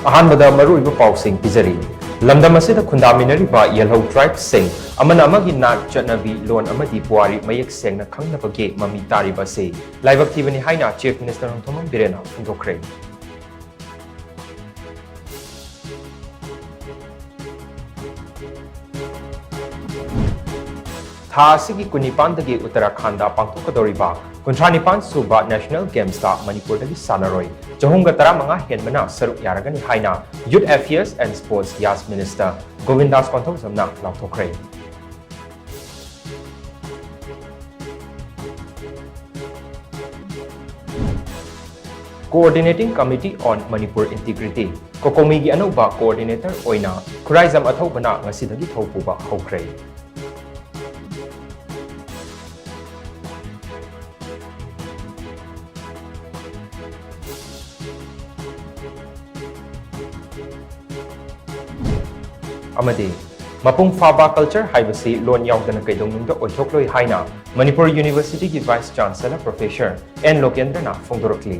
अहानबदा मरुइबा पाउसिंग पिजरी लमदम असिदा खुंदामिनरिबा येलहौ tribe सिंग अमना अमगी नाट चटनबी loan अमदी पुआरी मयेक सेंगना खंगनबगे mummy तारिबा से लाइबक थिबनी हाइना chief minister नोंथोमम बिरेना फोंदोखरे था असिगी कुनिपानदगी उत्तराखंड पांथोकदोरिबा कुंथ्रानिपान सुबा नेशनल गेम्स ता मणिपुरदगी सानरोय चहुंगा तरामंगा हेनमना सरुक यारगनी हाइना यूथ अफेयर्स एंड स्पोर्ट्स यास मिनिस्टर गोविंदास कोंथोसमना लाउथोखरे coordinating committee on Manipur integrity COCOMI की अनौबा कोऑर्डिनेटर ओइना खुराइजम अथौबना ngasiदगी थौपुबा हौखरे अमदे मपुंग फाबा कल्चर हाइबसी लोन याउदना कैदोंनुंदा ओइथोक्लोय हाइना मणिपुर यूनिवर्सिटी की वाइस चांसलर प्रोफेसर एन लोकेंद्रना फोंदोरक्ली